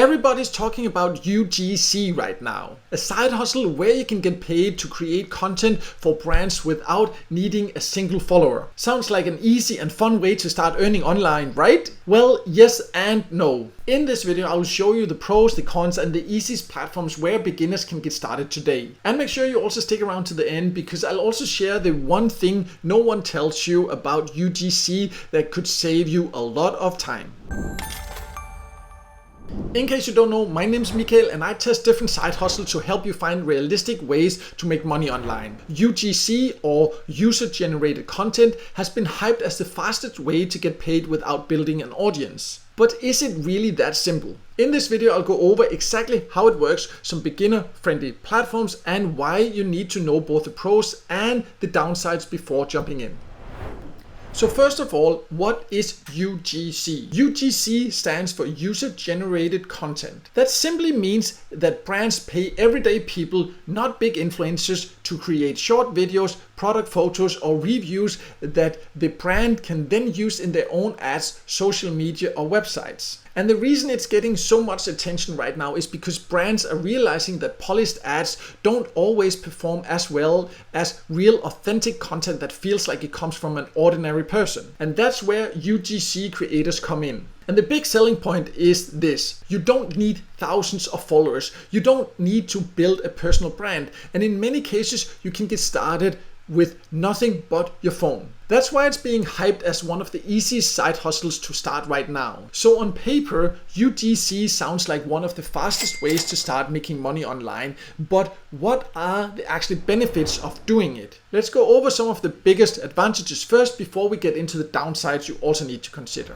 Everybody's talking about UGC right now, a side hustle where you can get paid to create content for brands without needing a single follower. Sounds like an easy and fun way to start earning online, right? Well, yes and no. In this video, I will show you the pros, the cons, and the easiest platforms where beginners can get started today. And make sure you also stick around to the end, because I'll also share the one thing no one tells you about UGC that could save you a lot of time. In case you don't know, my name is Mikael and I test different side hustles to help you find realistic ways to make money online. UGC, or user generated content, has been hyped as the fastest way to get paid without building an audience. But is it really that simple? In this video, I'll go over exactly how it works, some beginner-friendly platforms, and why you need to know both the pros and the downsides before jumping in. So first of all, what is UGC? UGC stands for User Generated Content. That simply means that brands pay everyday people, not big influencers, to create short videos, product photos, or reviews that the brand can then use in their own ads, social media, or websites. And the reason it's getting so much attention right now is because brands are realizing that polished ads don't always perform as well as real authentic content that feels like it comes from an ordinary person. And that's where UGC creators come in. And the big selling point is this: you don't need thousands of followers. You don't need to build a personal brand. And in many cases, you can get started with nothing but your phone. That's why it's being hyped as one of the easiest side hustles to start right now. So on paper, UGC sounds like one of the fastest ways to start making money online, but what are the actual benefits of doing it? Let's go over some of the biggest advantages first before we get into the downsides you also need to consider.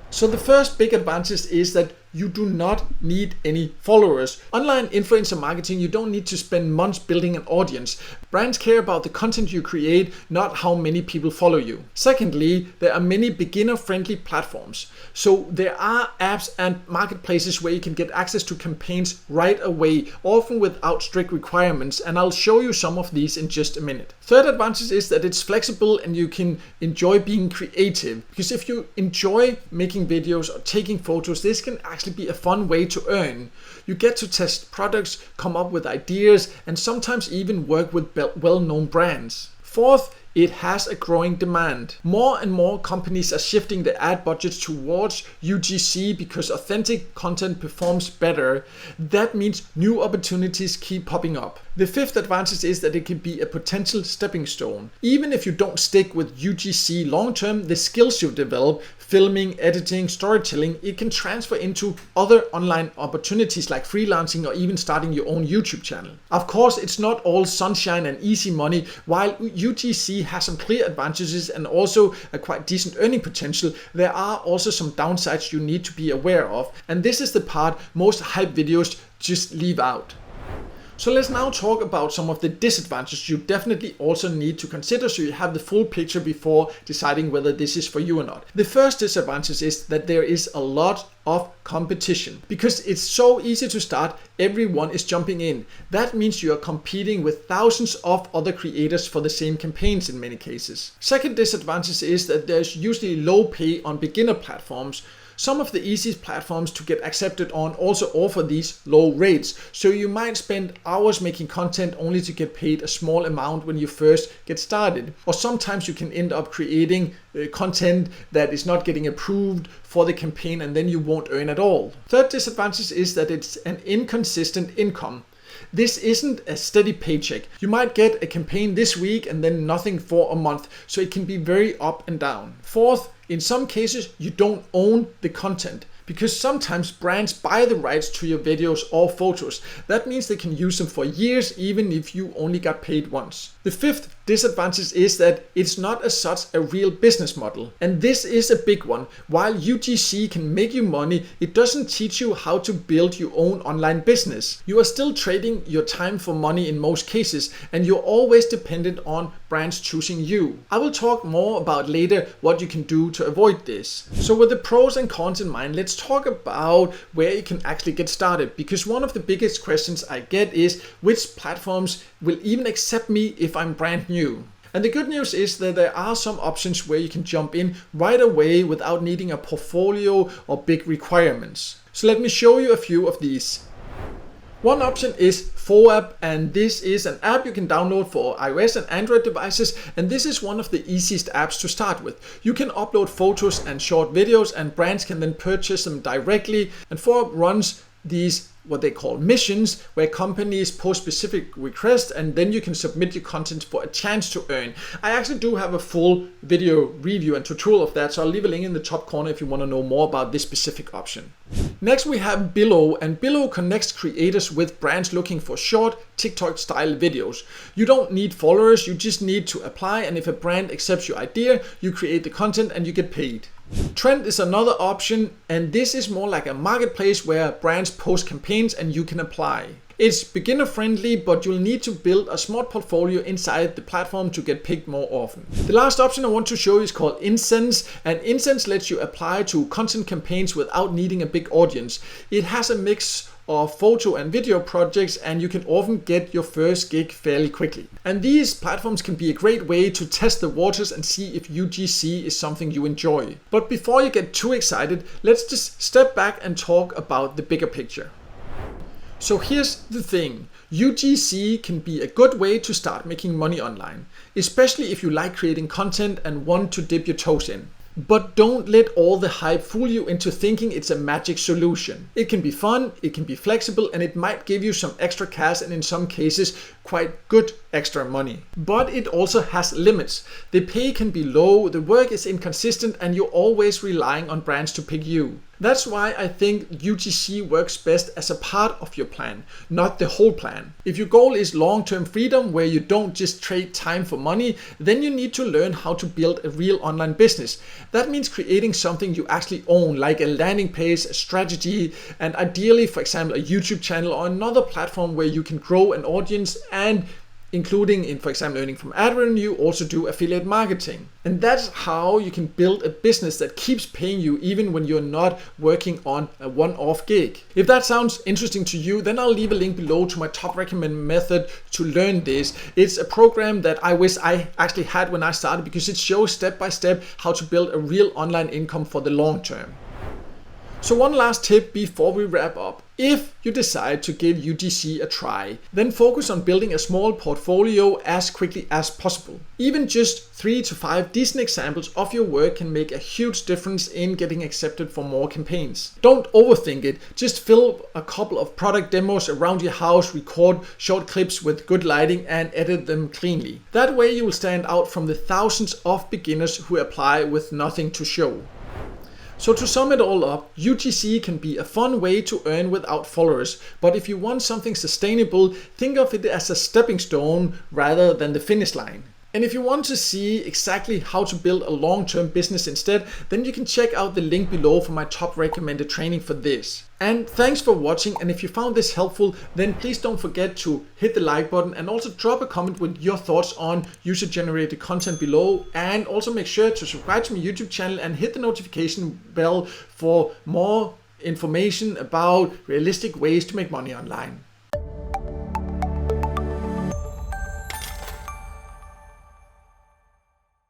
So the first big advantage is that you do not need any followers. Online influencer marketing, you don't need to spend months building an audience. Brands care about the content you create, not how many people follow you. Secondly, there are many beginner-friendly platforms. So there are apps and marketplaces where you can get access to campaigns right away, often without strict requirements, and I'll show you some of these in just a minute. Third advantage is that it's flexible and you can enjoy being creative. Because if you enjoy making videos or taking photos, this can actually be a fun way to earn. You get to test products, come up with ideas, and sometimes even work with well-known brands. Fourth, it has a growing demand. More and more companies are shifting their ad budgets towards UGC because authentic content performs better. That means new opportunities keep popping up. The fifth advantage is that it can be a potential stepping stone. Even if you don't stick with UGC long term, the skills you develop, filming, editing, storytelling, it can transfer into other online opportunities like freelancing or even starting your own YouTube channel. Of course, it's not all sunshine and easy money. While UGC has some clear advantages and also a quite decent earning potential, there are also some downsides you need to be aware of. And this is the part most hype videos just leave out. So let's now talk about some of the disadvantages you definitely also need to consider so you have the full picture before deciding whether this is for you or not. The first disadvantage is that there is a lot of competition. Because it's so easy to start, everyone is jumping in. That means you are competing with thousands of other creators for the same campaigns in many cases. Second disadvantage is that there's usually low pay on beginner platforms. Some of the easiest platforms to get accepted on also offer these low rates. So you might spend hours making content only to get paid a small amount when you first get started. Or sometimes you can end up creating content that is not getting approved for the campaign and then you won't earn at all. Third disadvantage is that it's an inconsistent income. This isn't a steady paycheck. You might get a campaign this week and then nothing for a month, so it can be very up and down. Fourth, in some cases, you don't own the content, because sometimes brands buy the rights to your videos or photos. That means they can use them for years, even if you only got paid once. The fifth disadvantage is that it's not as such a real business model. And this is a big one. While UGC can make you money, it doesn't teach you how to build your own online business. You are still trading your time for money in most cases, and you're always dependent on brands choosing you. I will talk more about later what you can do to avoid this. So with the pros and cons in mind, let's talk about where you can actually get started. Because one of the biggest questions I get is, which platforms will even accept me if I'm brand new? And the good news is that there are some options where you can jump in right away without needing a portfolio or big requirements. So let me show you a few of these. One option is FOAP, and this is an app you can download for iOS and Android devices, and this is one of the easiest apps to start with. You can upload photos and short videos, and brands can then purchase them directly, and FOAP runs these what they call missions, where companies post specific requests and then you can submit your content for a chance to earn. I actually do have a full video review and tutorial of that, so I'll leave a link in the top corner if you want to know more about this specific option. Next we have Billo, and Billo connects creators with brands looking for short TikTok style videos. You don't need followers, you just need to apply, and if a brand accepts your idea, you create the content and you get paid. Trend is another option, and this is more like a marketplace where brands post campaigns and you can apply. It's beginner friendly, but you'll need to build a smart portfolio inside the platform to get picked more often. The last option I want to show you is called Incense, and Incense lets you apply to content campaigns without needing a big audience. It has a mix of photo and video projects, and you can often get your first gig fairly quickly. And these platforms can be a great way to test the waters and see if UGC is something you enjoy. But before you get too excited, let's just step back and talk about the bigger picture. So here's the thing, UGC can be a good way to start making money online, especially if you like creating content and want to dip your toes in. But don't let all the hype fool you into thinking it's a magic solution. It can be fun, it can be flexible, and it might give you some extra cash and in some cases quite good extra money. But it also has limits. The pay can be low, the work is inconsistent, and you're always relying on brands to pick you. That's why I think UGC works best as a part of your plan, not the whole plan. If your goal is long-term freedom where you don't just trade time for money, then you need to learn how to build a real online business. That means creating something you actually own, like a landing page, a strategy, and ideally, for example, a YouTube channel or another platform where you can grow an audience and including in, for example, earning from ad revenue, also do affiliate marketing. And that's how you can build a business that keeps paying you even when you're not working on a one-off gig. If that sounds interesting to you, then I'll leave a link below to my top recommended method to learn this. It's a program that I wish I actually had when I started, because it shows step by step how to build a real online income for the long term. So one last tip before we wrap up. If you decide to give UGC a try, then focus on building a small portfolio as quickly as possible. Even just 3 to 5 decent examples of your work can make a huge difference in getting accepted for more campaigns. Don't overthink it. Just film a couple of product demos around your house, record short clips with good lighting, and edit them cleanly. That way you will stand out from the thousands of beginners who apply with nothing to show. So to sum it all up, UGC can be a fun way to earn without followers, but if you want something sustainable, think of it as a stepping stone rather than the finish line. And if you want to see exactly how to build a long-term business instead, then you can check out the link below for my top recommended training for this. And thanks for watching, and if you found this helpful, then please don't forget to hit the like button and also drop a comment with your thoughts on user-generated content below, and also make sure to subscribe to my YouTube channel and hit the notification bell for more information about realistic ways to make money online.